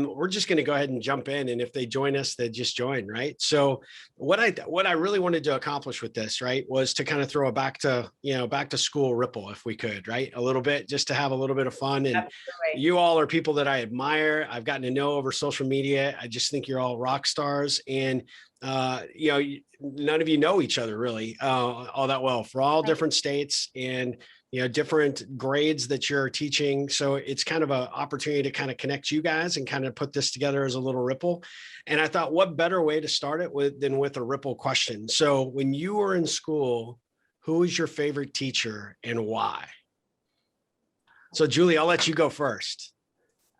we're just going to go ahead and jump in. And if they join us, they just join, right? So what I really wanted to accomplish with this, right, was to kind of throw a back to school ripple, if we could, right? A little bit, just to have a little bit of fun. And Absolutely. you all are people that I admire. I've gotten to know over social media. I just think you're all rock stars. And none of you know each other really all that well, for all different states and different grades that you're teaching. So it's kind of an opportunity to kind of connect you guys and kind of put this together as a little ripple. And I thought, what better way to start it than with a ripple question? So when you were in school, who was your favorite teacher and why? So Julie, I'll let you go first.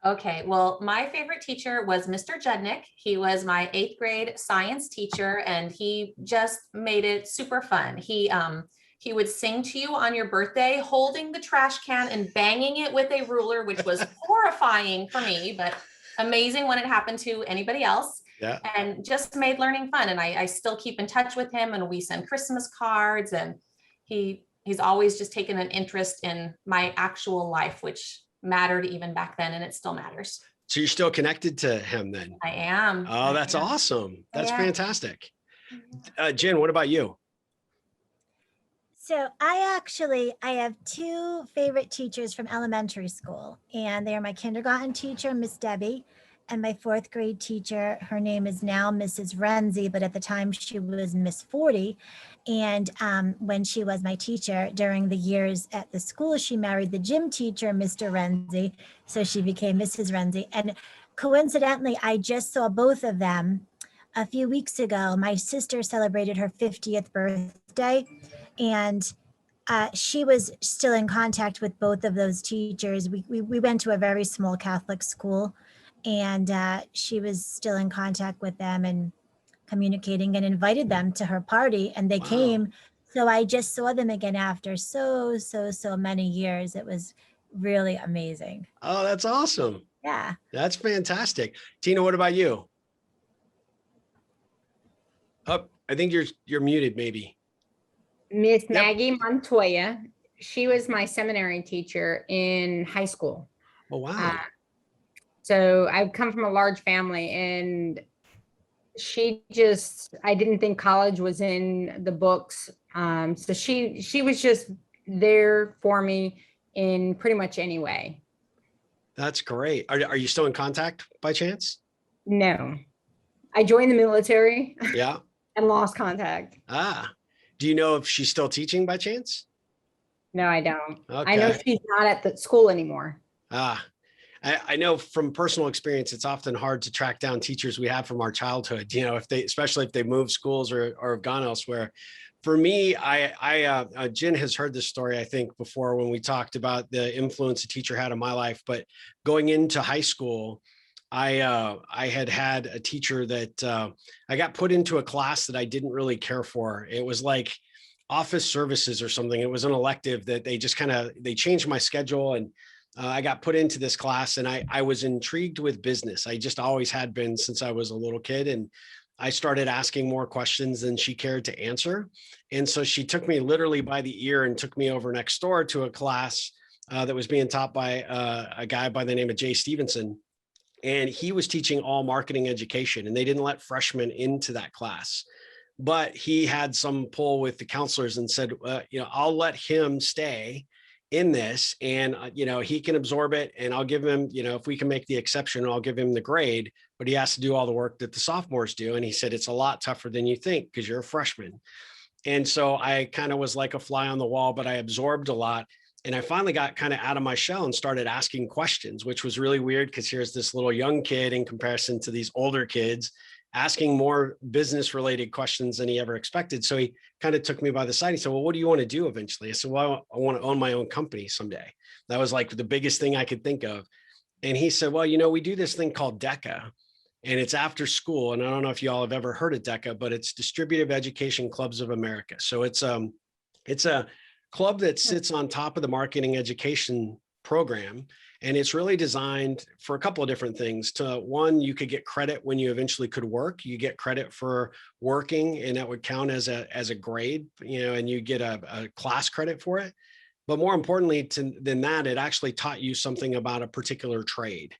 Okay, well, my favorite teacher was Mr. Judnick. He was my 8th grade science teacher, and he just made it super fun. He would sing to you on your birthday, holding the trash can and banging it with a ruler, which was horrifying for me, but amazing when it happened to anybody else. Yeah. And just made learning fun. And I still keep in touch with him, and we send Christmas cards, and he's always just taken an interest in my actual life, which mattered even back then, and it still matters. So you're still connected to him then? I am. Oh, that's awesome. That's fantastic. Jen, what about you? So I have 2 favorite teachers from elementary school, and they are my kindergarten teacher, Miss Debbie, and my 4th grade teacher. Her name is now Mrs. Renzi, but at the time she was Miss 40. And when she was my teacher during the years at the school, she married the gym teacher, Mr. Renzi. So she became Mrs. Renzi. And coincidentally, I just saw both of them a few weeks ago. My sister celebrated her 50th birthday, and she was still in contact with both of those teachers. We went to a very small Catholic school, and she was still in contact with them and communicating, and invited them to her party, and they came. So I just saw them again after so many years. It was really amazing. Oh, that's awesome. Yeah. That's fantastic. Tina, what about you? Oh, I think you're muted maybe. Miss Maggie Montoya. She was my seminary teacher in high school. Oh, wow. So I've come from a large family, and I didn't think college was in the books. So she was just there for me in pretty much any way. That's great. Are you still in contact by chance? No, I joined the military. Yeah. And lost contact. Do you know if she's still teaching by chance? No, I don't. Okay. I know she's not at the school anymore. I know from personal experience, it's often hard to track down teachers we have from our childhood, especially if they move schools or have gone elsewhere. For me, Jen has heard this story, I think, before when we talked about the influence a teacher had on my life. But going into high school, I had a teacher that I got put into a class that I didn't really care for. It was like office services or something. It was an elective that they changed my schedule, and I got put into this class, and I was intrigued with business. I just always had been since I was a little kid. And I started asking more questions than she cared to answer. And so she took me literally by the ear and took me over next door to a class that was being taught by a guy by the name of Jay Stevenson. And he was teaching all marketing education, and they didn't let freshmen into that class. But he had some pull with the counselors and said, I'll let him stay in this, and he can absorb it, and I'll give him, if we can make the exception, I'll give him the grade, but he has to do all the work that the sophomores do. And he said, it's a lot tougher than you think because you're a freshman. And so I kind of was like a fly on the wall, but I absorbed a lot. And I finally got kind of out of my shell and started asking questions, which was really weird because here's this little young kid in comparison to these older kids asking more business related questions than he ever expected. So he kind of took me by the side. He said, well, what do you want to do eventually? I said, well, I want to own my own company someday. That was like the biggest thing I could think of. And he said, well, we do this thing called DECA, and it's after school. And I don't know if you all have ever heard of DECA, but it's Distributive Education Clubs of America. So it's a club that sits on top of the marketing education program. And it's really designed for a couple of different things. One, you could get credit when you eventually could work. You get credit for working, and that would count as a grade, and you get a class credit for it. But more importantly than that, it actually taught you something about a particular trade.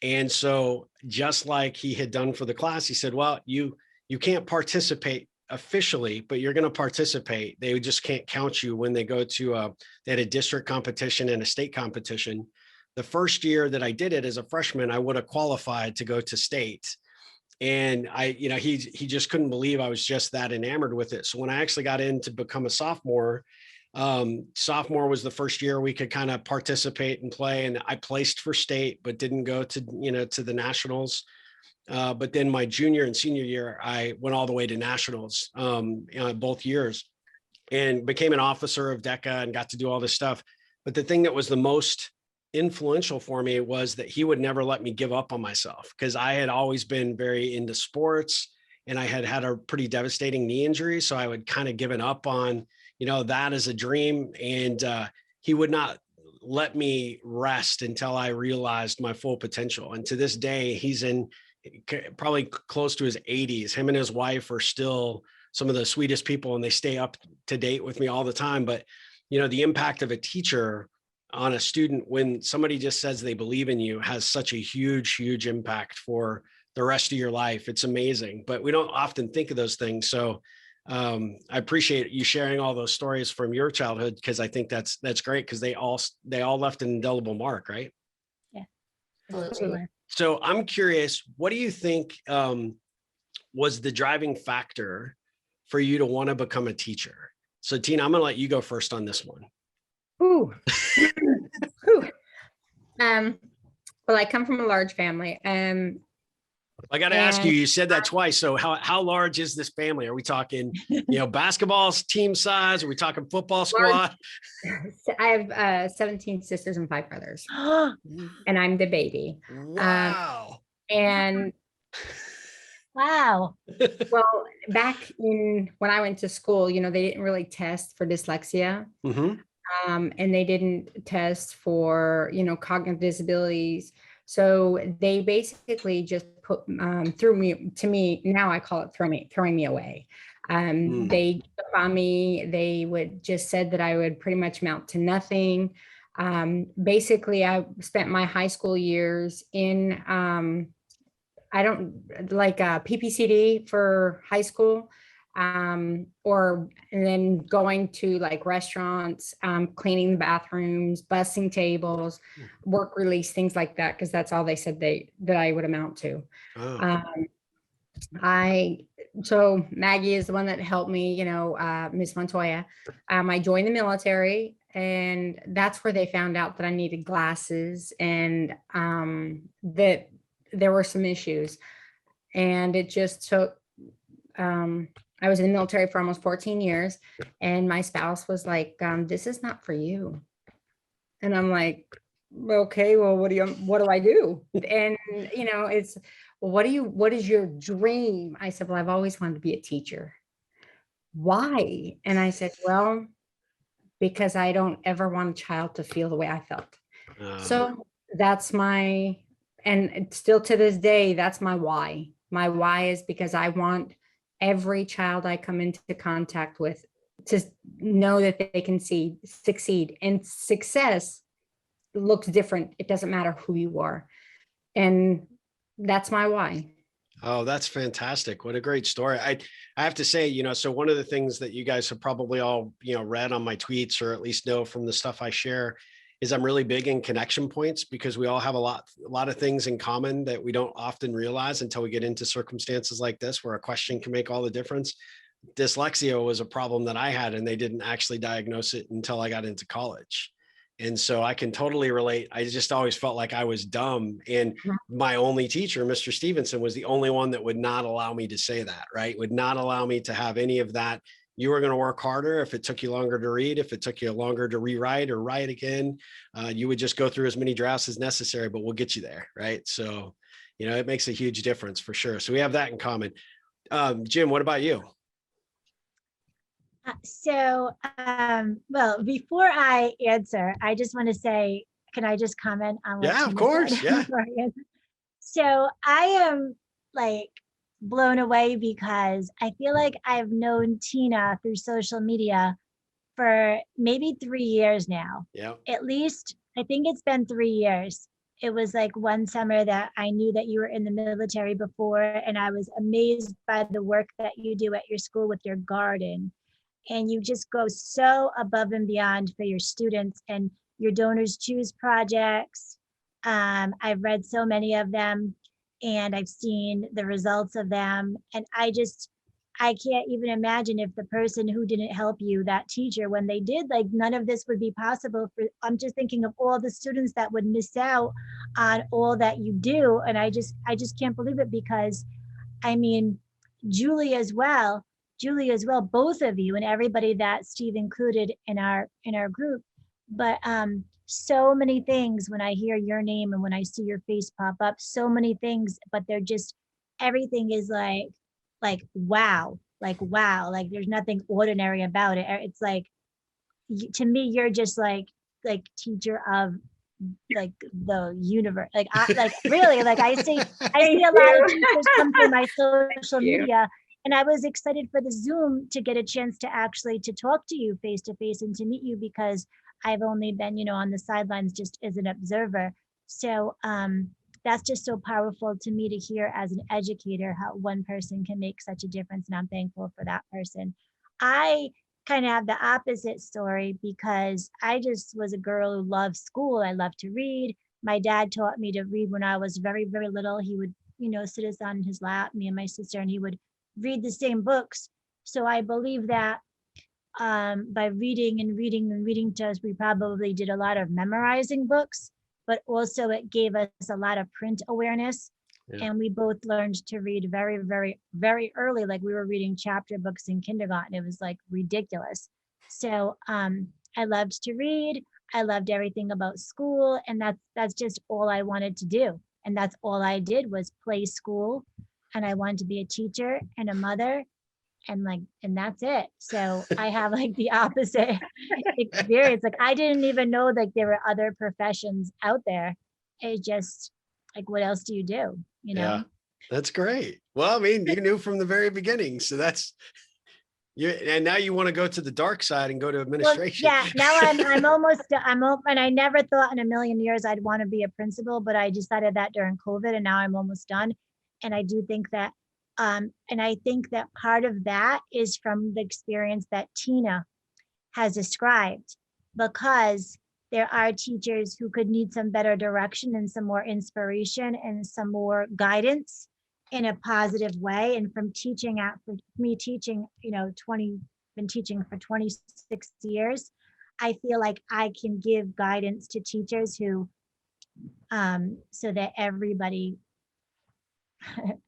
And so just like he had done for the class, he said, well, you can't participate officially, but you're going to participate. They just can't count you when they go to they had a district competition and a state competition. The first year that I did it as a freshman, I would have qualified to go to state. And he just couldn't believe I was just that enamored with it. So when I actually got in to become a sophomore, sophomore was the first year we could kind of participate and play. And I placed for state, but didn't go to, to the nationals. But then my junior and senior year, I went all the way to nationals, both years, and became an officer of DECA and got to do all this stuff. But the thing that was the most influential for me was that he would never let me give up on myself, because I had always been very into sports and I had had a pretty devastating knee injury. So I would kind of given up on, that as a dream. And he would not let me rest until I realized my full potential. And to this day, he's in probably close to his 80s. Him and his wife are still some of the sweetest people, and they stay up to date with me all the time. But, the impact of a teacher on a student, when somebody just says they believe in you, has such a huge, huge impact for the rest of your life. It's amazing, but we don't often think of those things. So I appreciate you sharing all those stories from your childhood, because I think that's great, because they all left an indelible mark, right? Yeah, Absolutely. So I'm curious, what do you think was the driving factor for you to want to become a teacher? So Tina, I'm going to let you go first on this one. Ooh. Ooh. Well, I come from a large family. I got to ask you, you said that twice. So how large is this family? Are we talking, basketball team size? Are we talking football squad? I have 17 sisters and 5 brothers, and I'm the baby. Wow. And Wow. well, back when I went to school, they didn't really test for dyslexia. Mm-hmm. And they didn't test for, cognitive disabilities. So they basically just threw me, to me, now I call it throwing me away. They took on me. They would just said that I would pretty much amount to nothing. Basically, I spent my high school years in, I don't like PPCD for high school. And then going to like restaurants, cleaning the bathrooms, bussing tables, work release, things like that, because that's all they said that I would amount to. Oh. So Maggie is the one that helped me, Miss Montoya. I joined the military, and that's where they found out that I needed glasses, and that there were some issues, and it just took. I was in the military for almost 14 years, and my spouse was like, this is not for you. And I'm like, okay, well, what do I do? And, it's, well, what is your dream? I said, well, I've always wanted to be a teacher. Why? And I said, well, because I don't ever want a child to feel the way I felt. So that's and still to this day, that's my why. My why is because I want every child I come into contact with to know that they can succeed, and success looks different. It doesn't matter who you are. And that's my why. Oh, that's fantastic. What a great story. I have to say, so one of the things that you guys have probably all, read on my tweets, or at least know from the stuff I share, is I'm really big in connection points, because we all have a lot of things in common that we don't often realize until we get into circumstances like this, where a question can make all the difference. Dyslexia was a problem that I had, and they didn't actually diagnose it until I got into college. And so I can totally relate. I just always felt like I was dumb. And my only teacher, Mr. Stevenson, was the only one that would not allow me to say that, right? Would not allow me to have any of that. You were going to work harder if it took you longer to read, if it took you longer to rewrite or write again. You would just go through as many drafts as necessary, but we'll get you there, right? So, it makes a huge difference for sure. So we have that in common. Jim, what about you? Well, before I answer, I just want to say, can I just comment on what Yeah, of Tina course. said Yeah. before I answer? So I am like blown away, because I feel like I've known Tina through social media for maybe 3 years now. Yeah. At least I think it's been 3 years. it was like one summer that I knew that you were in the military before, and I was amazed by the work that you do at your school with your garden. And you just go so above and beyond for your students and your donors choose projects. I've read so many of them and I've seen the results of them. And I can't even imagine if the person who didn't help you, that teacher, when they did, like none of this would be possible for, I'm just thinking of all the students that would miss out on all that you do. And I just can't believe it because I mean, Julie as well, both of you and everybody that Steve included in our group. But so many things when I hear your name and when I see your face pop up, so many things, but they're just, everything is like wow, like there's nothing ordinary about it. It's like, to me, you're just like teacher of like the universe. Like really, like I see a lot of teachers come through my social media, and I was excited for the Zoom to get a chance to actually to talk to you face to face and to meet you because I've only been, on the sidelines just as an observer. So that's just so powerful to me to hear as an educator how one person can make such a difference, and I'm thankful for that person. I kind of have the opposite story because I just was a girl who loved school. I loved to read. My dad taught me to read when I was very, very little. He would, sit us on his lap, me and my sister, and he would read the same books. So I believe that by reading and reading and reading to us, we probably did a lot of memorizing books, but also it gave us a lot of print awareness. Yeah. And we both learned to read very, very, very early. Like we were reading chapter books in kindergarten. It was like ridiculous. So I loved to read. I loved everything about school. And that's just all I wanted to do. And that's all I did was play school. And I wanted to be a teacher and a mother. And that's it. So I have like the opposite experience. Like I didn't even know like there were other professions out there. It just like, what else do you do? Yeah, that's great. Well, I mean, you knew from the very beginning. So that's and now you want to go to the dark side and go to administration. Well, yeah, now I'm open. I never thought in a million years I'd want to be a principal, but I decided that during COVID and now I'm almost done. And I do think that and I think that part of that is from the experience that Tina has described, because there are teachers who could need some better direction and some more inspiration and some more guidance in a positive way. And from teaching for me teaching, been teaching for 26 years, I feel like I can give guidance to teachers who, so that everybody,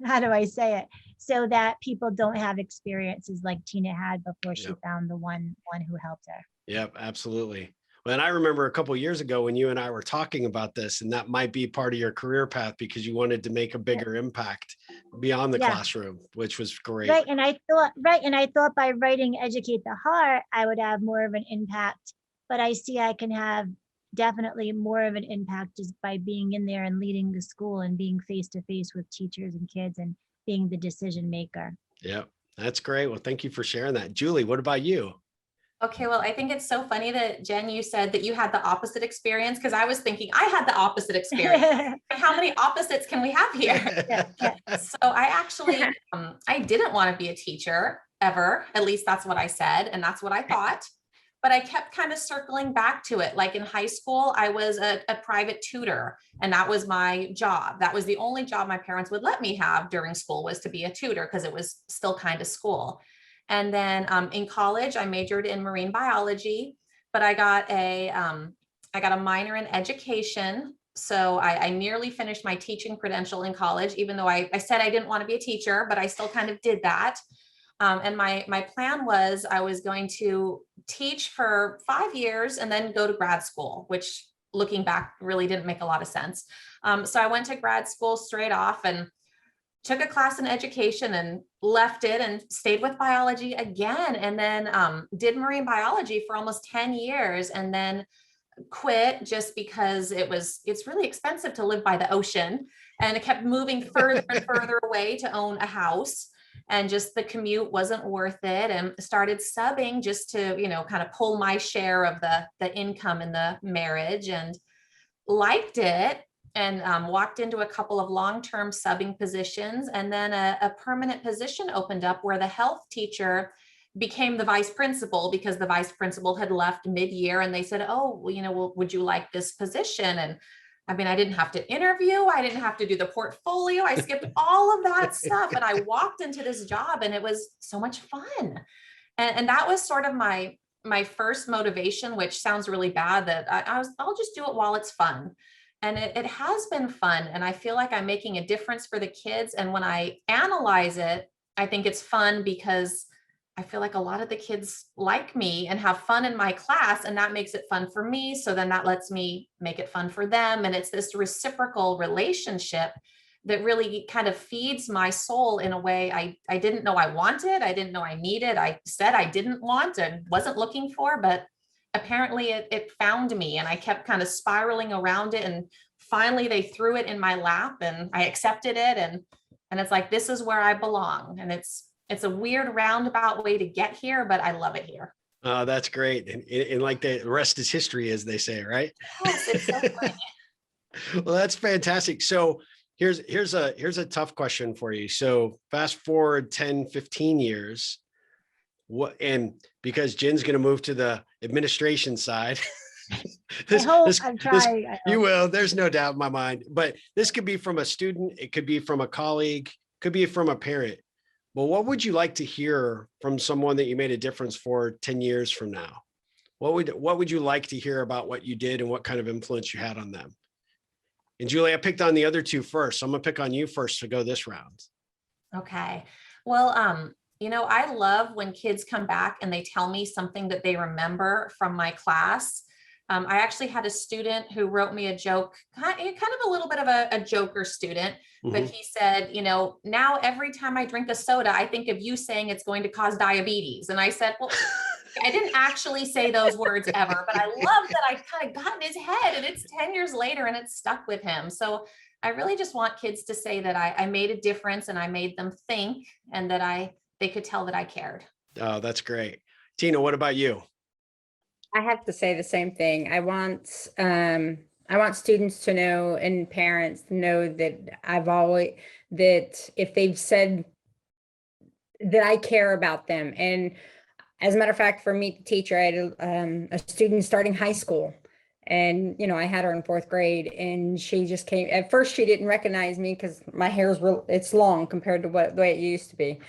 how do I say it? So that people don't have experiences like Tina had before she found the one who helped her. Yep, absolutely. Well, and I remember a couple of years ago when you and I were talking about this, and that might be part of your career path because you wanted to make a bigger impact beyond the classroom, which was great. Right. And I thought by writing Educate the Heart, I would have more of an impact, but I see I can have definitely more of an impact just by being in there and leading the school and being face to face with teachers and kids and being the decision maker. Yep, that's great. Well, thank you for sharing that. Julie, what about you? Okay, well, I think it's so funny that Jen, you said that you had the opposite experience, because I was thinking I had the opposite experience. How many opposites can we have here? So I actually, I didn't want to be a teacher ever. At least that's what I said. And that's what I thought. But I kept kind of circling back to it. Like in high school, I was a private tutor, and that was my job. That was the only job my parents would let me have during school, was to be a tutor, because it was still kind of school. And then in college, I majored in marine biology, but I got a minor in education. So I nearly finished my teaching credential in college, even though I said I didn't want to be a teacher, but I still kind of did that. And my plan was I was going to teach for 5 years and then go to grad school, which looking back really didn't make a lot of sense. So I went to grad school straight off and took a class in education and left it and stayed with biology again. And then did marine biology for almost 10 years and then quit just because it's really expensive to live by the ocean. And it kept moving further and further away to own a house. And just the commute wasn't worth it, and started subbing just to, kind of pull my share of the income in the marriage, and liked it. and walked into a couple of long-term subbing positions. And then a permanent position opened up where the health teacher became the vice principal because the vice principal had left mid-year, and they said, oh, well, well, would you like this position? And I mean, I didn't have to interview. I didn't have to do the portfolio. I skipped all of that stuff. And I walked into this job and it was so much fun. And that was sort of my first motivation, which sounds really bad, that I'll just do it while it's fun. And it has been fun. And I feel like I'm making a difference for the kids. And when I analyze it, I think it's fun because I feel like a lot of the kids like me and have fun in my class, and that makes it fun for me. So then that lets me make it fun for them. And it's this reciprocal relationship that really kind of feeds my soul in a way I didn't know I wanted. I didn't know I needed. I said I didn't want and wasn't looking for, but apparently it found me, and I kept kind of spiraling around it. And finally they threw it in my lap and I accepted it. And it's like, this is where I belong. And it's a weird roundabout way to get here, but I love it here. Oh, that's great. And like the rest is history, as they say, right? Yes, it's so funny. Well, that's fantastic. So here's a tough question for you. So fast forward 10, 15 years, and because Jen's going to move to the administration side. You will, there's no doubt in my mind, but this could be from a student. It could be from a colleague, could be from a parent. Well, what would you like to hear from someone that you made a difference for 10 years from now? What would you like to hear about what you did and what kind of influence you had on them? And Julie, I picked on the other two first. So I'm gonna pick on you first to go this round. Okay. Well, I love when kids come back and they tell me something that they remember from my class. I actually had a student who wrote me a joke, kind of a little bit of a joker student, but he said, now every time I drink a soda, I think of you saying it's going to cause diabetes. And I said, well, I didn't actually say those words ever, but I love that I kind of got in his head, and it's 10 years later and it's stuck with him. So I really just want kids to say that I made a difference and I made them think, and that they could tell that I cared. Oh, that's great. Tina, what about you? I have to say the same thing. I want students to know, and parents to know, that that if they've said that I care about them. And as a matter of fact, for me, the teacher, I had a student starting high school, and I had her in 4th grade, and she just came. At first, she didn't recognize me because my hair it's long compared to the way it used to be.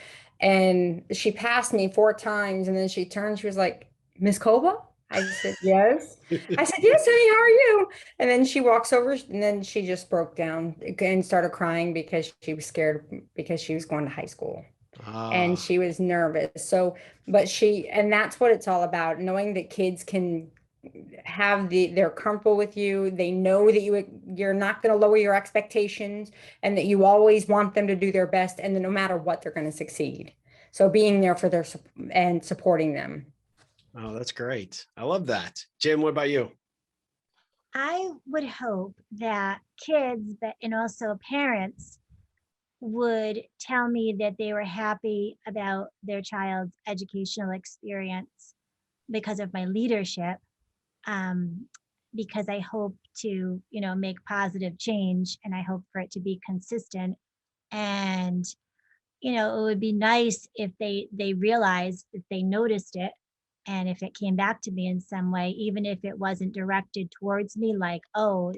And she passed me 4 times, and then she turned. She was like, "Miss Coba?" I said, "Yes." I said, "Yes, honey, how are you?" And then she walks over, and then she just broke down and started crying because she was scared, because she was going to high school. And she was nervous. So, and that's what it's all about, knowing that kids can have they're comfortable with you. They know that you're not going to lower your expectations, and that you always want them to do their best, and that no matter what, they're going to succeed. So being there for and supporting them. Oh, that's great. I love that. Jim, what about you? I would hope that kids, and also parents, would tell me that they were happy about their child's educational experience because of my leadership, because I hope to, make positive change, and I hope for it to be consistent. And, it would be nice if they realized that they noticed it, and if it came back to me in some way, even if it wasn't directed towards me, like, oh,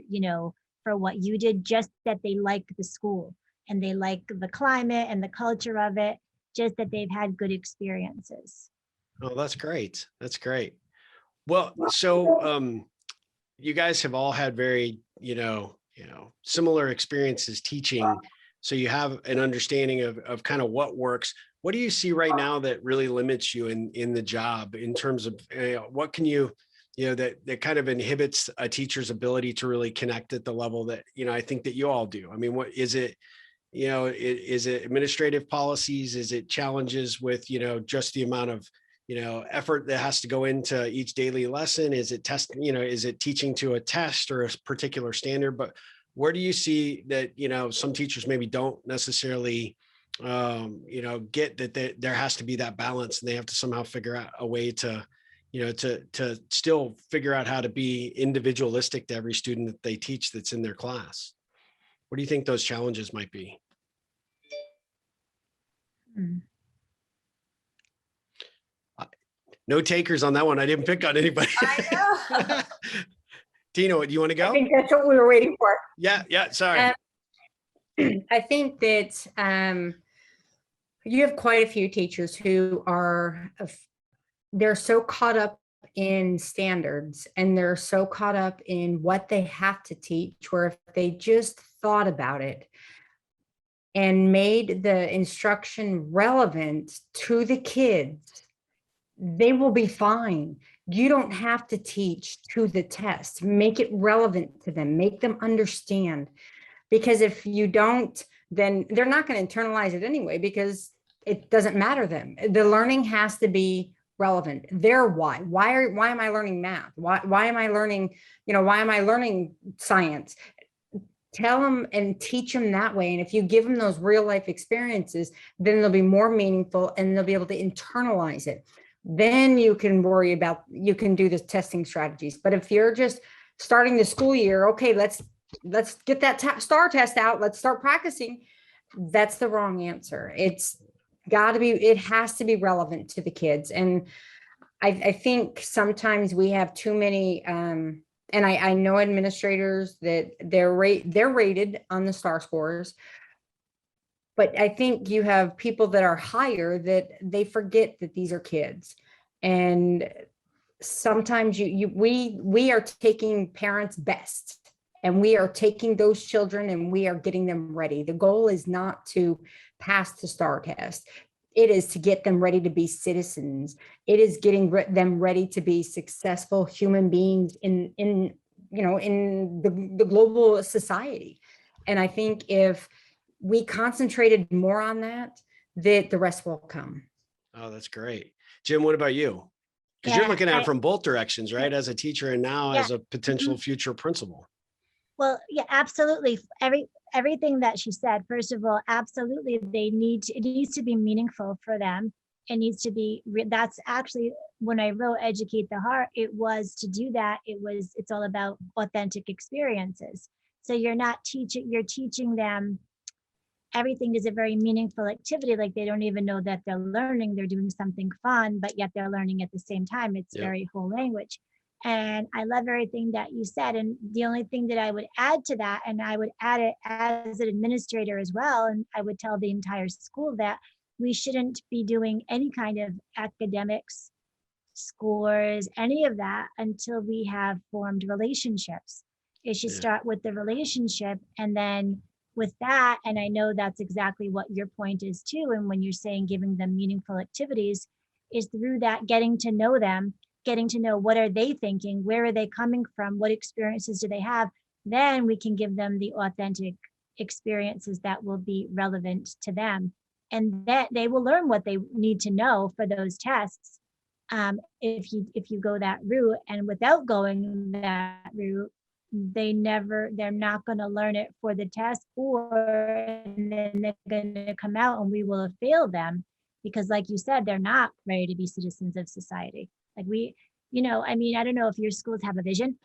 for what you did, just that they like the school and they like the climate and the culture of it, just that they've had good experiences. Oh, that's great. That's great. Well, so you guys have all had very, similar experiences teaching. So you have an understanding of kind of what works. What do you see right now that really limits you in the job, in terms of what can you, that kind of inhibits a teacher's ability to really connect at the level that, I think that you all do? I mean, what is it? Is it administrative policies? Is it challenges with, just the amount of, effort that has to go into each daily lesson? Is it testing, is it teaching to a test or a particular standard? But where do you see that, some teachers maybe don't necessarily, get that there has to be that balance, and they have to somehow figure out a way to, to still figure out how to be individualistic to every student that they teach that's in their class. What do you think those challenges might be? No takers on that one. I didn't pick on anybody. I know. Tino, do you want to I go? think that's what we were waiting for. Yeah, sorry. I think that you have quite a few teachers who they're so caught up in standards and they're so caught up in what they have to teach, where if they just thought about it and made the instruction relevant to the kids, they will be fine. You don't have to teach to the test. Make it relevant to them, make them understand. Because if you don't, then they're not going to internalize it anyway, because it doesn't matter to them. The learning has to be relevant. Their why am I learning math? Why am I learning, why am I learning science? Tell them and teach them that way. And if you give them those real life experiences, then they'll be more meaningful and they'll be able to internalize it. Then you can do the testing strategies. But if you're just starting the school year, okay, let's get that STAR test out. Let's start practicing. That's the wrong answer. It has to be relevant to the kids. And I think sometimes we have too many, and I know administrators that they're rated on the STAR scores, but I think you have people that are higher that they forget that these are kids. And sometimes we are taking parents' best. And we are taking those children and we are getting them ready. The goal is not to pass the STAR test. It is to get them ready to be citizens. It is getting them ready to be successful human beings in the global society. And I think if we concentrated more on that, the rest will come. Oh, that's great. Jim, what about you? Because you're looking at it from both directions, right? As a teacher and now as a potential future principal. Well, yeah, absolutely. Everything that she said, first of all, absolutely. It needs to be meaningful for them. It needs to be, that's actually when I wrote Educate the Heart, it was to do that. It's all about authentic experiences. So you're teaching them everything is a very meaningful activity. Like they don't even know that they're learning, they're doing something fun, but yet they're learning at the same time. It's very whole language. And I love everything that you said. And the only thing that I would add to that, and I would add it as an administrator as well, and I would tell the entire school that we shouldn't be doing any kind of academics, scores, any of that until we have formed relationships. It should start with the relationship, and then with that, and I know that's exactly what your point is too, and when you're saying giving them meaningful activities, is through that getting to know them, getting to know what are they thinking, where are they coming from, what experiences do they have, then we can give them the authentic experiences that will be relevant to them, and that they will learn what they need to know for those tests. If you go that route, and without going that route, they're not going to learn it for the test, and then they're going to come out and we will have failed them, because like you said, they're not ready to be citizens of society. Like I don't know if your schools have a vision,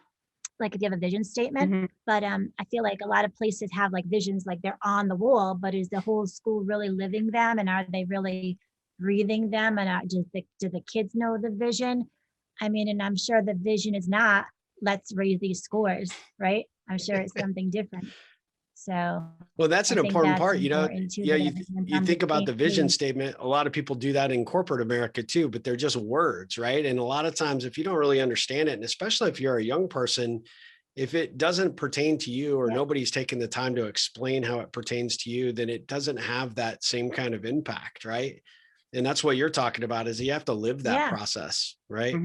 like if you have a vision statement, but I feel like a lot of places have like visions, like they're on the wall, but is the whole school really living them, and are they really breathing them, and do the kids know the vision? And I'm sure the vision is not, let's raise these scores, right? I'm sure it's something different. So well, that's an important part, you think about the vision page. statement. A lot of people do that in corporate America too, but they're just words, right? And a lot of times if you don't really understand it, and especially if you're a young person, if it doesn't pertain to you, or nobody's taken the time to explain how it pertains to you, then it doesn't have that same kind of impact, right? And that's what you're talking about, is you have to live that process, right?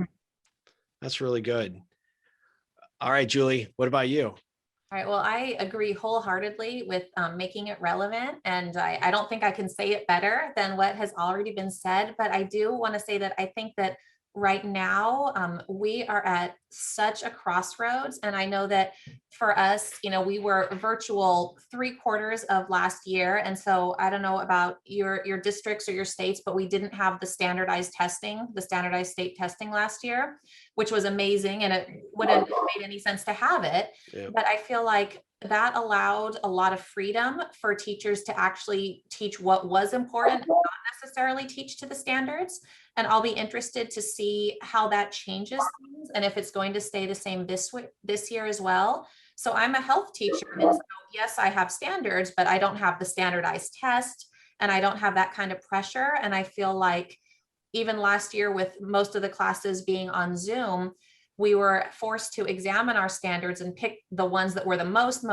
That's really good. All right, Julie, what about you? All right, well, I agree wholeheartedly with making it relevant. And I don't think I can say it better than what has already been said, but I do want to say that I think that right now, we are at such a crossroads. And I know that for us, we were virtual 3/4 of last year. And so I don't know about your districts or your states, but we didn't have the standardized state testing last year, which was amazing. And it wouldn't have made any sense to have it. Yeah. But I feel like that allowed a lot of freedom for teachers to actually teach what was important, not necessarily teach to the standards. And I'll be interested to see how that changes things and if it's going to stay the same this year as well. So I'm a health teacher, and so yes, I have standards, but I don't have the standardized test, and I don't have that kind of pressure. And I feel like even last year, with most of the classes being on Zoom, we were forced to examine our standards and pick the ones that were the most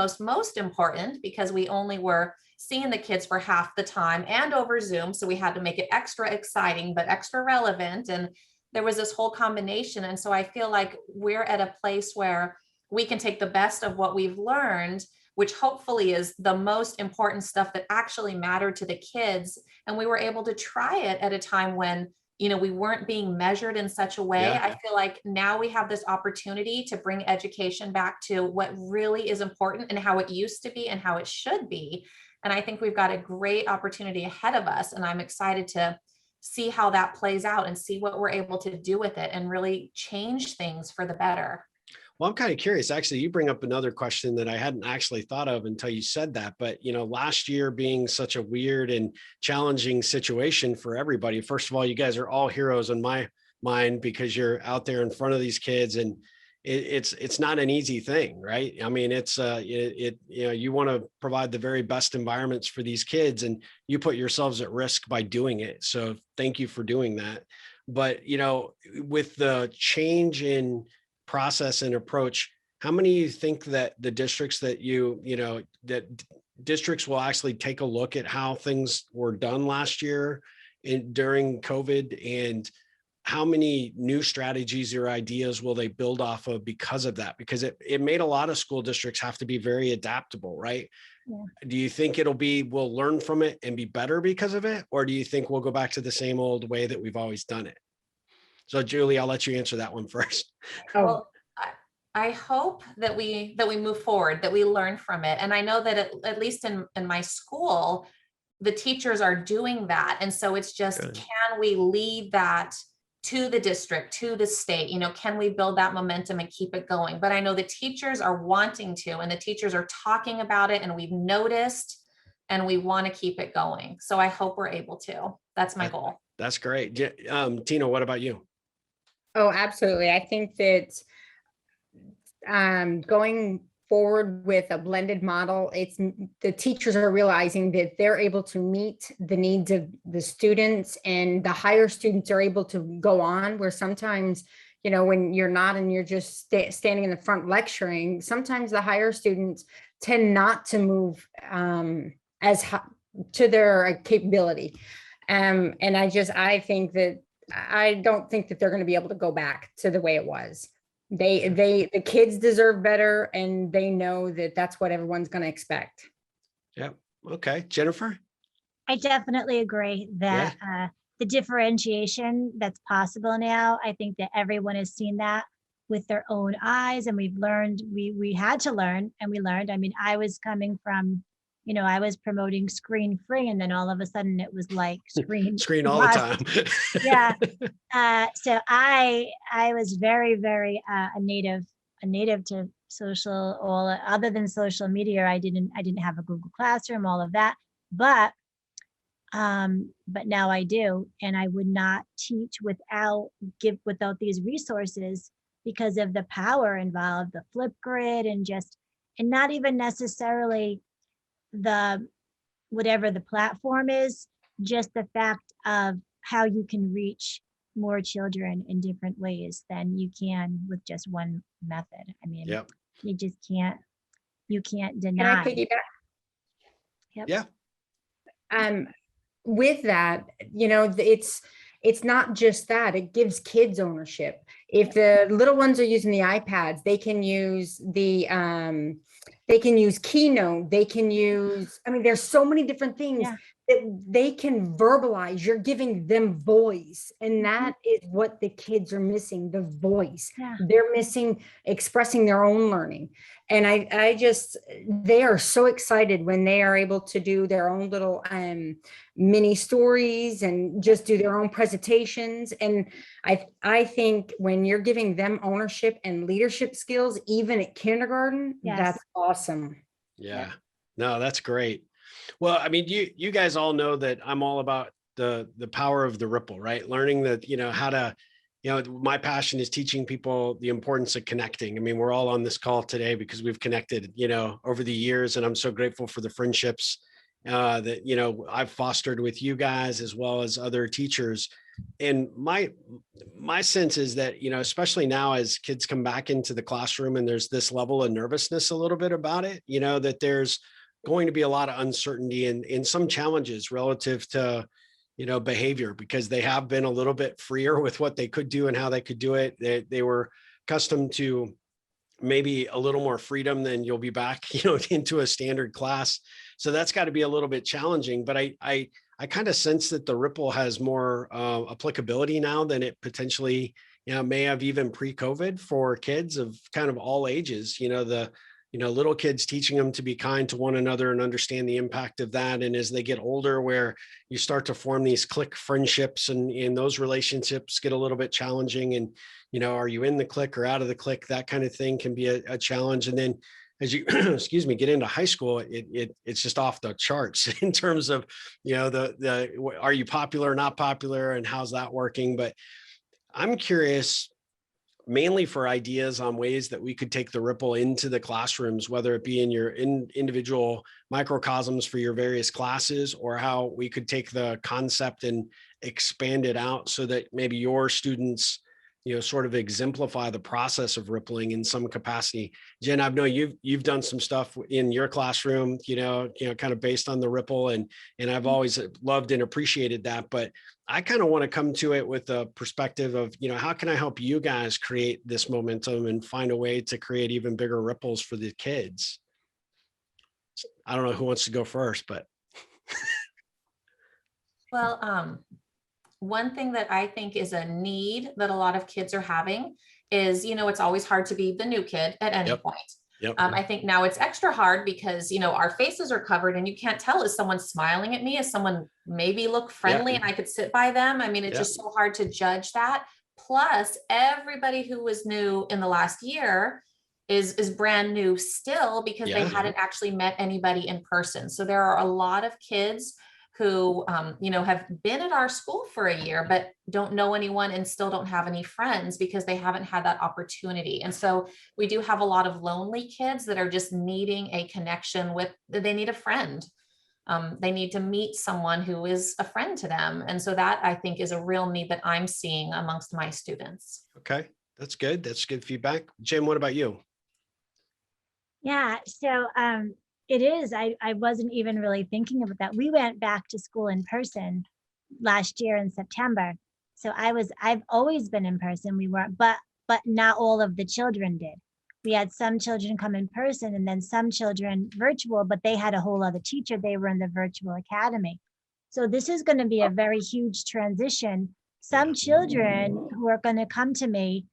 important, because we only were seeing the kids for half the time and over Zoom. So we had to make it extra exciting, but extra relevant. And there was this whole combination. And so I feel like we're at a place where we can take the best of what we've learned, which hopefully is the most important stuff that actually mattered to the kids. And we were able to try it at a time when, we weren't being measured in such a way. Yeah. I feel like now we have this opportunity to bring education back to what really is important and how it used to be and how it should be. And I think we've got a great opportunity ahead of us. And I'm excited to see how that plays out and see what we're able to do with it and really change things for the better. Well, I'm kind of curious. Actually, you bring up another question that I hadn't actually thought of until you said that. But, last year being such a weird and challenging situation for everybody. First of all, you guys are all heroes in my mind, because you're out there in front of these kids, and it's not an easy thing, right? I mean, it's you want to provide the very best environments for these kids, and you put yourselves at risk by doing it. So thank you for doing that. But, with the change in process and approach, how many you think that the districts that that districts will actually take a look at how things were done last year during COVID, and how many new strategies or ideas will they build off of because of that? Because it made a lot of school districts have to be very adaptable, right? Yeah. Do you think we'll learn from it and be better because of it? Or do you think we'll go back to the same old way that we've always done it? So Julie, I'll let you answer that one first. Well, I hope that we move forward, that we learn from it. And I know that at least in my school, the teachers are doing that. And so it's just, Good. Can we lead that to the district, to the state? Can we build that momentum and keep it going? But I know the teachers are wanting to, and the teachers are talking about it, and we've noticed, and we want to keep it going. So I hope we're able to. That's my goal. That's great. Tina, what about you? Oh, absolutely. I think that going forward with a blended model, it's the teachers are realizing that they're able to meet the needs of the students, and the higher students are able to go on, where sometimes, when you're not and you're just standing in the front lecturing, sometimes the higher students tend not to move as high to their capability. And I think that I don't think that they're going to be able to go back to the way it was. The kids deserve better, and they know that that's what everyone's going to expect. Yeah. Okay. Jennifer? I definitely agree that the differentiation that's possible now, I think that everyone has seen that with their own eyes, and we've learned, we had to learn, and we learned. I mean, I was coming from, I was promoting screen free, and then all of a sudden it was like screen all the time. Yeah. So I was very, very a native to social, all other than social media. I didn't have a Google Classroom, all of that, but now I do, and I would not teach without these resources, because of the power involved, the Flipgrid, and not even necessarily whatever the platform is, just the fact of how you can reach more children in different ways than you can with just one method. I mean, Yep. you can't Can deny. I piggyback? Yep. Yeah. With that, it's not just that, it gives kids ownership. If the little ones are using the iPads, they can use they can use Keynote, they can use, there's so many different things Yeah. that they can verbalize. You're giving them voice, and that is what the kids are missing, the voice. Yeah. They're missing expressing their own learning. And I just, they are so excited when they are able to do their own little mini stories and just do their own presentations. And I think when you're giving them ownership and leadership skills, even at kindergarten, Yes. that's awesome. Yeah. No, that's great. Well, I mean, you guys all know that I'm all about the power of the ripple, right? Learning that, how to, my passion is teaching people the importance of connecting. I mean, we're all on this call today because we've connected, over the years, and I'm so grateful for the friendships that, I've fostered with you guys as well as other teachers. And my sense is that, especially now as kids come back into the classroom and there's this level of nervousness a little bit about it, that there's going to be a lot of uncertainty and some challenges relative to, behavior, because they have been a little bit freer with what they could do and how they could do it. They were accustomed to maybe a little more freedom than you'll be back, into a standard class. So that's got to be a little bit challenging, but I kind of sense that the ripple has more applicability now than it potentially, may have even pre-COVID for kids of kind of all ages, little kids, teaching them to be kind to one another and understand the impact of that. And as they get older, where you start to form these clique friendships, and those relationships get a little bit challenging. And, are you in the clique or out of the clique? That kind of thing can be a challenge. And then as you, excuse me, get into high school, it's just off the charts in terms of, are you popular or not popular, and how's that working? But I'm curious, mainly for ideas on ways that we could take the ripple into the classrooms, whether it be in your individual microcosms for your various classes, or how we could take the concept and expand it out so that maybe your students, sort of exemplify the process of rippling in some capacity. Jen, I know you've done some stuff in your classroom, kind of based on the ripple, and I've always loved and appreciated that. But I kind of want to come to it with a perspective of, how can I help you guys create this momentum and find a way to create even bigger ripples for the kids? I don't know who wants to go first, but. Well, one thing that I think is a need that a lot of kids are having is, it's always hard to be the new kid at any point. Yep. I think now it's extra hard because, our faces are covered and you can't tell, is someone smiling at me? Is someone maybe look friendly and I could sit by them? I mean, it's just so hard to judge that. Plus, everybody who was new in the last year is brand new still, because they hadn't actually met anybody in person. So there are a lot of kids who, have been at our school for a year, but don't know anyone and still don't have any friends because they haven't had that opportunity. And so we do have a lot of lonely kids that are just needing a connection with, they need a friend. They need to meet someone who is a friend to them. And so that, I think, is a real need that I'm seeing amongst my students. Okay, that's good. That's good feedback. Jim, what about you? Yeah, so it is. I wasn't even really thinking about that. We went back to school in person last year in September. So I've always been in person. We weren't, but not all of the children did. We had some children come in person and then some children virtual, but they had a whole other teacher. They were in the virtual academy. So this is going to be a very huge transition. Some children who are going to come to me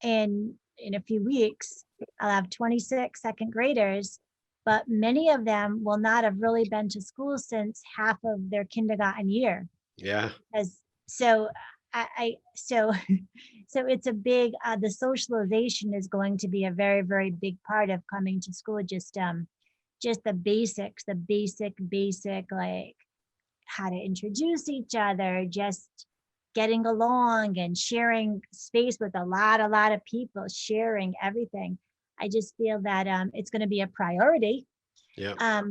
in a few weeks, I'll have 26 second graders, but many of them will not have really been to school since half of their kindergarten year. Yeah. So it's a big, the socialization is going to be a very, very big part of coming to school. Just the basics, the basic, like how to introduce each other, just getting along and sharing space with a lot of people, sharing everything. I just feel that it's going to be a priority. Yeah.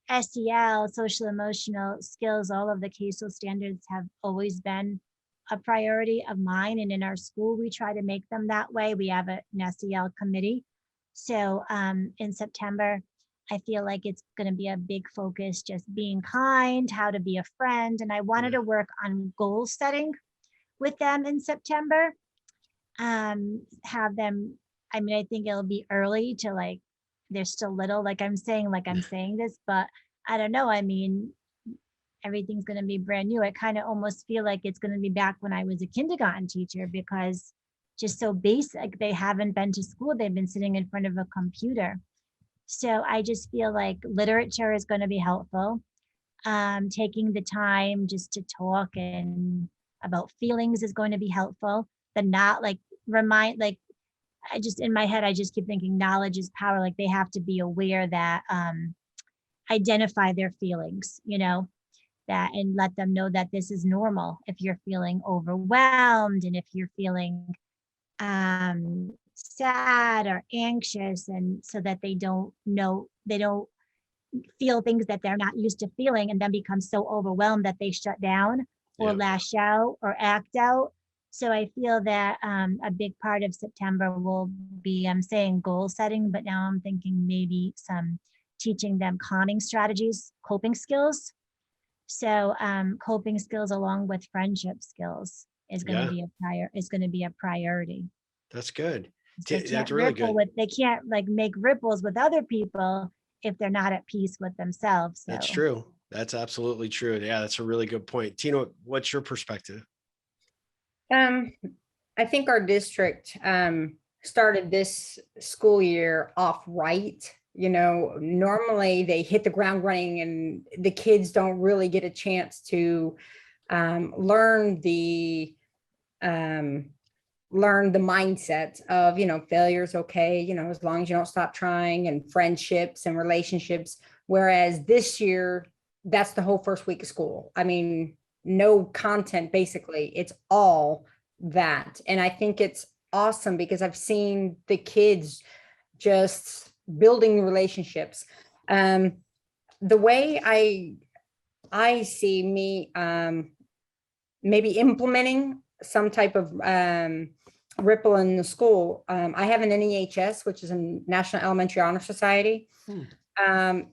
SEL, social emotional skills, all of the CASEL standards have always been a priority of mine. And in our school, we try to make them that way. We have an SEL committee. So in September, I feel like it's going to be a big focus, just being kind, how to be a friend. And I wanted to work on goal setting with them in September. Have them, I mean, I think it'll be early to, like, they're still little, like I'm saying this, but I don't know. I mean, everything's going to be brand new. I kind of almost feel like it's going to be back when I was a kindergarten teacher, because just so basic, they haven't been to school. They've been sitting in front of a computer. So I just feel like literature is going to be helpful. Taking the time just to talk and about feelings is going to be helpful. The not like remind, like I just, in my head, I just keep thinking knowledge is power. Like they have to be aware that, identify their feelings, you know, that, and let them know that this is normal. If you're feeling overwhelmed and if you're feeling sad or anxious, and so that they don't feel things that they're not used to feeling and then become so overwhelmed that they shut down or lash out or act out. So I feel that a big part of September will be, I'm saying goal setting, but now I'm thinking maybe some teaching them calming strategies, coping skills. So coping skills along with friendship skills is going to be a priority. That's good. They That's really good. They can't like make ripples with other people if they're not at peace with themselves. So. That's true. That's absolutely true. Yeah, that's a really good point. Tina, what's your perspective? I think our district started this school year off right. You know, normally they hit the ground running and the kids don't really get a chance to learn the mindset of, you know, failure is okay, you know, as long as you don't stop trying, and friendships and relationships. Whereas this year, that's the whole first week of school. I mean, no content, basically. It's all that. And I think it's awesome because I've seen the kids just building relationships. The way I see me maybe implementing some type of ripple in the school. I have an NEHS, which is a National Elementary Honor Society.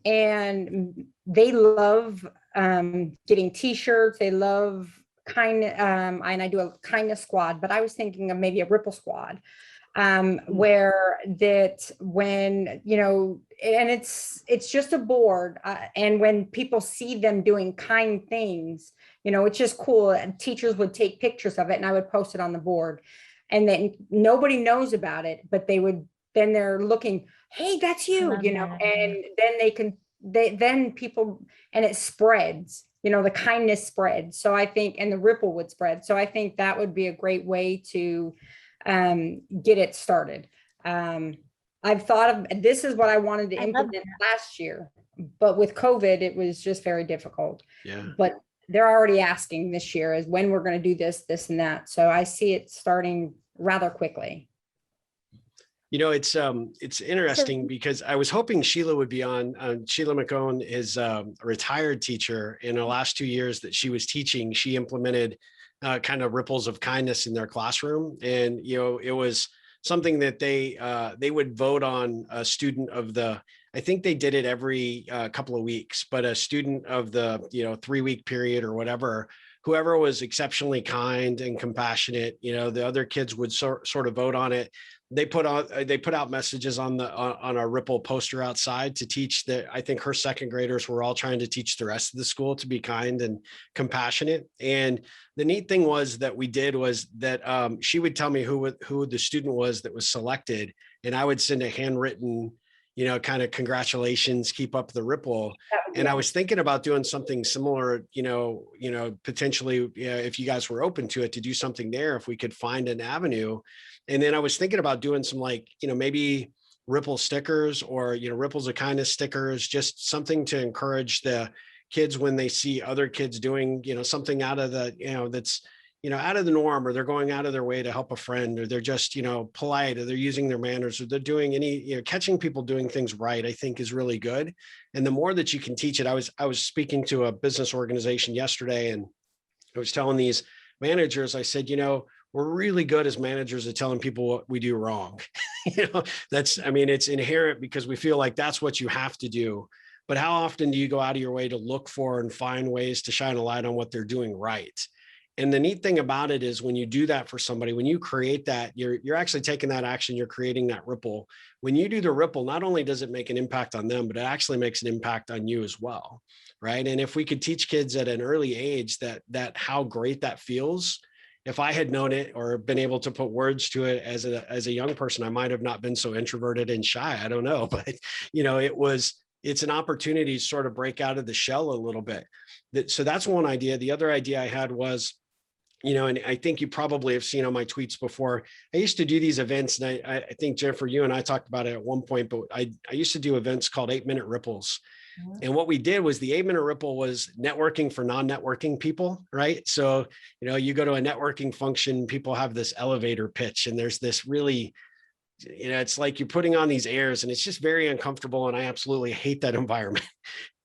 And they love getting t-shirts. They love and I do a kindness squad, but I was thinking of maybe a ripple squad, where that when, you know, and it's just a board. And when people see them doing kind things, you know, it's just cool. And teachers would take pictures of it and I would post it on the board, and then nobody knows about it, but then they're looking, hey, that's you, you know, and then then people, and it spreads, you know, the kindness spreads. So I think, and the ripple would spread. So I think that would be a great way to get it started. I've thought of, this is what I wanted to implement last year, but with COVID, it was just very difficult. Yeah. But they're already asking this year is when we're going to do this, and that. So I see it starting rather quickly. You know, it's interesting because I was hoping Sheila would be on. Sheila McCone is a retired teacher. In the last 2 years that she was teaching, she implemented kind of ripples of kindness in their classroom. And, you know, it was something that they would vote on a student of the, I think they did it every couple of weeks, but a student of the, you know, 3-week period or whatever, whoever was exceptionally kind and compassionate, you know, the other kids would sort of vote on it. They put out messages on a ripple poster outside to teach that. I think her second graders were all trying to teach the rest of the school to be kind and compassionate. And the neat thing was that we did was that she would tell me who the student was that was selected, and I would send a handwritten, you know, kind of congratulations, keep up the ripple. And I was thinking about doing something similar, you know, potentially, if you guys were open to it, to do something there, if we could find an avenue. And then I was thinking about doing some, like, you know, maybe ripple stickers or, you know, ripples of kindness stickers, just something to encourage the kids when they see other kids doing, you know, something out of the, you know, that's, you know, out of the norm, or they're going out of their way to help a friend, or they're just, you know, polite, or they're using their manners, or they're doing any, you know, catching people doing things right, I think is really good. And the more that you can teach it, I was speaking to a business organization yesterday, and I was telling these managers, I said, you know, we're really good as managers at telling people what we do wrong. You know, I mean, it's inherent because we feel like that's what you have to do. But how often do you go out of your way to look for and find ways to shine a light on what they're doing right? And the neat thing about it is when you do that for somebody, when you create that, you're actually taking that action, you're creating that ripple. When you do the ripple, not only does it make an impact on them, but it actually makes an impact on you as well, right? And if we could teach kids at an early age that how great that feels, if I had known it or been able to put words to it as a young person, I might have not been so introverted and shy. I don't know, but it's an opportunity to sort of break out of the shell a little bit. So that's one idea. The other idea I had was, and I think you probably have seen on my tweets before, I used to do these events, and I think, Jennifer, you and I talked about it at one point, but I used to do events called 8-minute ripples. And what we did was the 8-minute ripple was networking for non-networking people, right? So, you go to a networking function, people have this elevator pitch, and there's this really, it's like you're putting on these airs, and it's just very uncomfortable. And I absolutely hate that environment.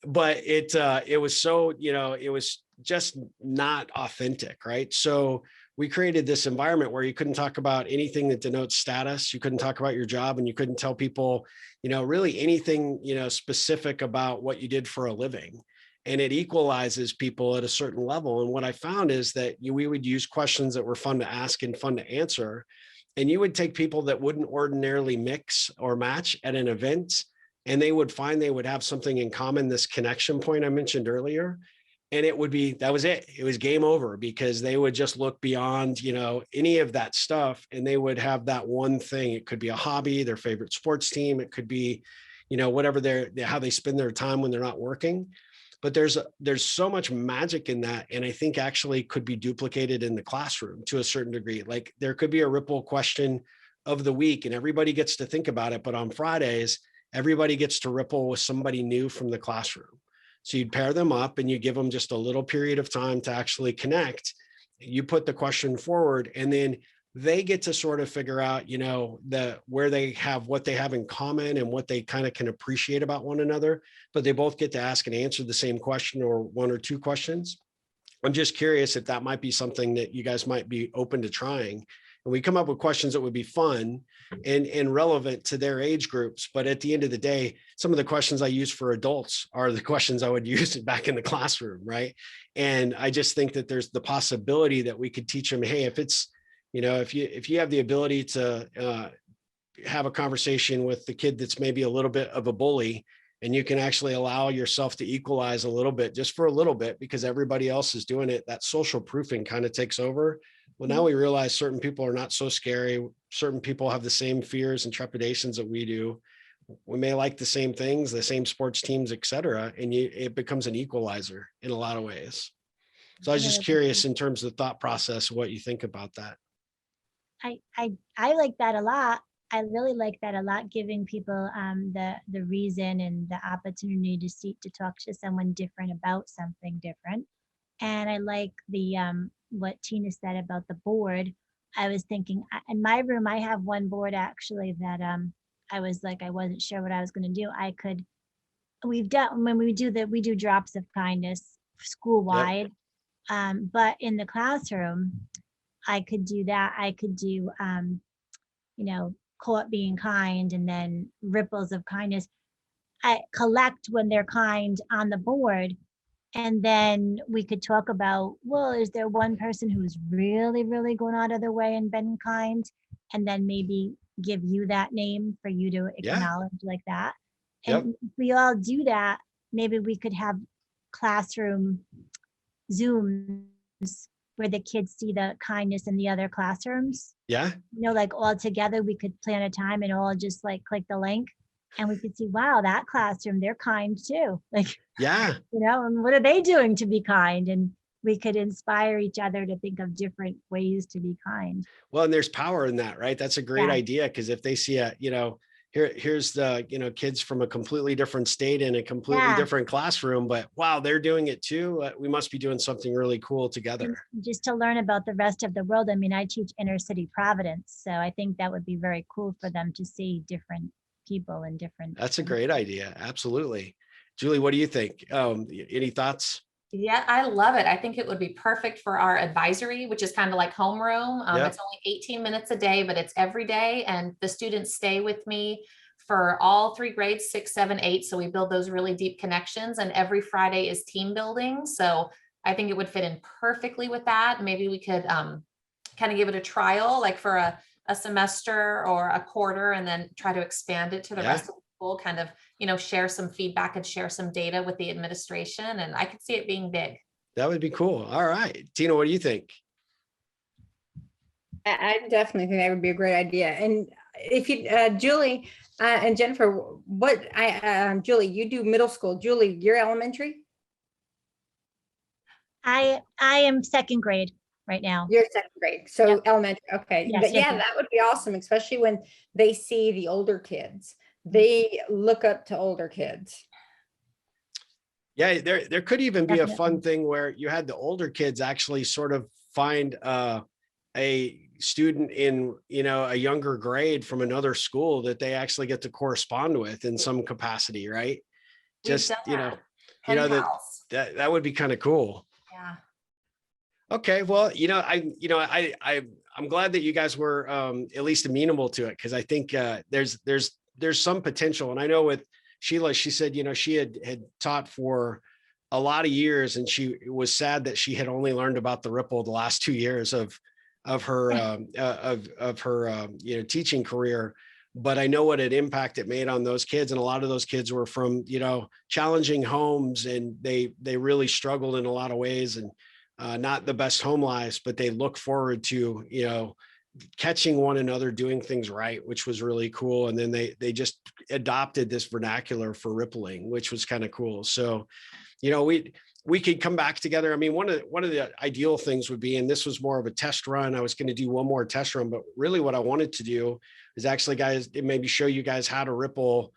But it was so, it was just not authentic, right? So we created this environment where you couldn't talk about anything that denotes status. You couldn't talk about your job, and you couldn't tell people, really anything, specific about what you did for a living. And it equalizes people at a certain level. And what I found is that we would use questions that were fun to ask and fun to answer. And you would take people that wouldn't ordinarily mix or match at an event, and they would find they would have something in common, this connection point I mentioned earlier. And that was it. It was game over, because they would just look beyond, any of that stuff. And they would have that one thing. It could be a hobby, their favorite sports team. It could be, whatever how they spend their time when they're not working. But there's so much magic in that. And I think actually could be duplicated in the classroom to a certain degree. Like there could be a ripple question of the week, and everybody gets to think about it. But on Fridays, everybody gets to ripple with somebody new from the classroom. So you'd pair them up and you give them just a little period of time to actually connect. You put the question forward, and then they get to sort of figure out, what they have in common and what they kind of can appreciate about one another, but they both get to ask and answer the same question or one or two questions. I'm just curious if that might be something that you guys might be open to trying. And we come up with questions that would be fun and relevant to their age groups. But at the end of the day, some of the questions I use for adults are the questions I would use back in the classroom, right? And I just think that there's the possibility that we could teach them, hey, if it's, if you have the ability to have a conversation with the kid that's maybe a little bit of a bully, and you can actually allow yourself to equalize a little bit, just for a little bit, because everybody else is doing it, that social proofing kind of takes over. Well, now we realize certain people are not so scary. Certain people have the same fears and trepidations that we do. We may like the same things, the same sports teams, et cetera, and it becomes an equalizer in a lot of ways. So I was just curious in terms of the thought process, what you think about that. I like that a lot. I really like that a lot, giving people the reason and the opportunity to talk to someone different about something different. And I like the what Tina said about the board. I was thinking in my room, I have one board actually that I was like, I wasn't sure what I was going to do. We've done, when we do drops of kindness school wide. Yep. But in the classroom, I could do that. I could do, caught being kind, and then ripples of kindness. I collect when they're kind on the board. And then we could talk about, well, is there one person who's really, really going out of their way and been kind? And then maybe give you that name for you to acknowledge like that. And if we all do that, maybe we could have classroom Zooms where the kids see the kindness in the other classrooms. Yeah. Like all together, we could plan a time and all just like click the link. And we could see, wow, that classroom, they're kind too. Like, and what are they doing to be kind? And we could inspire each other to think of different ways to be kind. Well, and there's power in that, right? That's a great idea, because if they see here's the, kids from a completely different state in a completely different classroom, but wow, they're doing it too. We must be doing something really cool together. And just to learn about the rest of the world. I mean, I teach inner city Providence, so I think that would be very cool for them to see different people and different. That's a great idea. Absolutely. Julie, what do you think? Any thoughts? Yeah, I love it. I think it would be perfect for our advisory, which is kind of like homeroom. It's only 18 minutes a day, but it's every day. And the students stay with me for all 3 grades, 6, 7, 8. So we build those really deep connections. And every Friday is team building. So I think it would fit in perfectly with that. Maybe we could kind of give it a trial, like for a semester or a quarter, and then try to expand it to the rest of the school, kind of, share some feedback and share some data with the administration. And I could see it being big. That would be cool. All right. Tina, what do you think? I definitely think that would be a great idea. And if you, Julie and Jennifer, Julie, you do middle school. Julie, you're elementary? I am second grade right now. You're second grade, so Yep. elementary. Okay, Yes, but yeah, yes. that would be awesome, especially when they see the older kids. They look up to older kids. Yeah, there could even be a fun Definitely. thing where you had the older kids actually sort of find a student in, a younger grade from another school that they actually get to correspond with in some capacity, right? We've Just, done that. that would be kind of cool. Yeah. Okay, well, I'm glad that you guys were at least amenable to it, because I think there's some potential. And I know with Sheila, she said, she had taught for a lot of years, and she was sad that she had only learned about the ripple the last 2 years of her teaching career. But I know what an impact it made on those kids, and a lot of those kids were from challenging homes, and they really struggled in a lot of ways, and not the best home lives, but they look forward to catching one another doing things right, which was really cool. And then they just adopted this vernacular for rippling, which was kind of cool. So we could come back together. I mean, one of the ideal things would be, and this was more of a test run, I was going to do one more test run, but really what I wanted to do is actually, guys, maybe show you guys how to ripple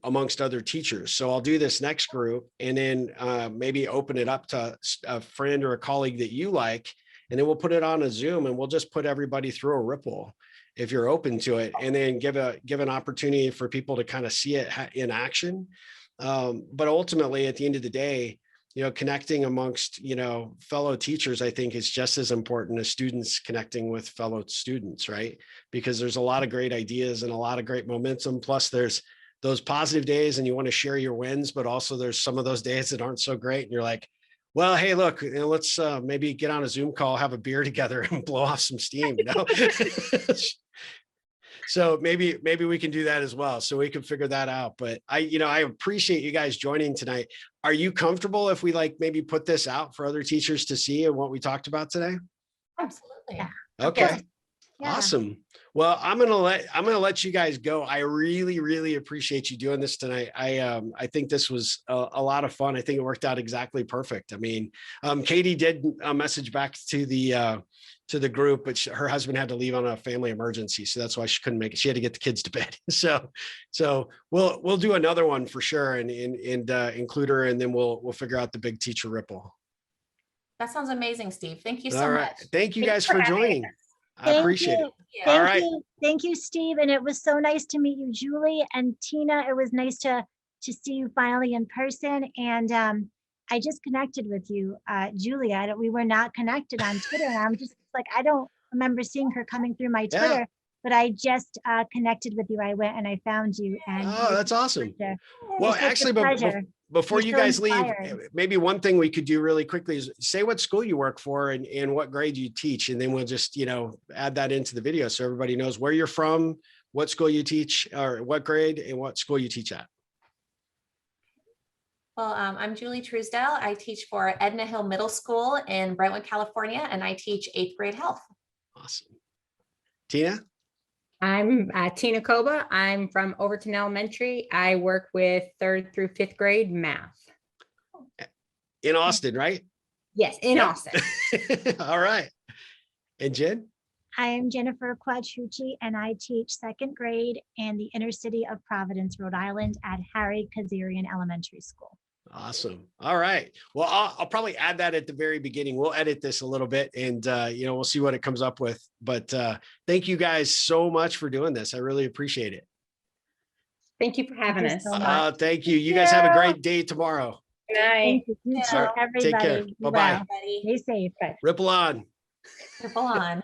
amongst other teachers. So I'll do this next group, and then maybe open it up to a friend or a colleague that you like, and then we'll put it on a Zoom, and we'll just put everybody through a ripple if you're open to it, and then give an opportunity for people to kind of see it in action. But ultimately, at the end of the day, connecting amongst, fellow teachers, I think is just as important as students connecting with fellow students, right? Because there's a lot of great ideas and a lot of great momentum. Plus there's those positive days, and you want to share your wins, but also there's some of those days that aren't so great. And you're like, well, hey, look, let's maybe get on a Zoom call, have a beer together, and blow off some steam, So maybe we can do that as well. So we can figure that out. But I appreciate you guys joining tonight. Are you comfortable if we maybe put this out for other teachers to see and what we talked about today? Absolutely. Yeah. Okay. Yeah. Awesome. Well, I'm gonna let you guys go. I really, really appreciate you doing this tonight. I think this was a lot of fun. I think it worked out exactly perfect. I mean, Katie did a message back to the group, but her husband had to leave on a family emergency, so that's why she couldn't make it. She had to get the kids to bed. So we'll do another one for sure, and include her, and then we'll figure out the big teacher ripple. That sounds amazing, Steve. Thank you so All much. right. Thank you guys Thanks for for having joining. us. I appreciate it. Yeah. Thank All right. you. Thank you, Steve. And it was so nice to meet you, Julie and Tina. It was nice to see you finally in person. And I just connected with you, Julie. We were not connected on Twitter. And I'm just like, I don't remember seeing her coming through my Yeah. Twitter, but I just connected with you. I went and I found you. And Oh, that's awesome. it Well, was such a actually, pleasure. before You're you so guys leave, inspired. maybe one thing we could do really quickly is say what school you work for and what grade you teach. And then we'll just, add that into the video so everybody knows where you're from, what school you teach, or what grade, and what school you teach at. Well, I'm Julie Truesdale. I teach for Edna Hill Middle School in Brentwood, California, and I teach 8th grade health. Awesome. Tina? I'm Tina Coba. I'm from Overton Elementary. I work with 3rd through 5th grade math. In Austin, right? Yes, in Yep. Austin. All right. And Jen? I am Jennifer Quattrucci, and I teach 2nd grade in the inner city of Providence, Rhode Island at Harry Kazarian Elementary School. Awesome. All right. Well, I'll probably add that at the very beginning. We'll edit this a little bit, and we'll see what it comes up with. But thank you guys so much for doing this. I really appreciate it. Thank you for having you us. so much. Thank you. You guys have a great day tomorrow. Good night. Thank you. You Yeah. too, All right, everybody. take care. Be Bye-bye. well. Everybody, Stay safe. Ripple on. triple on.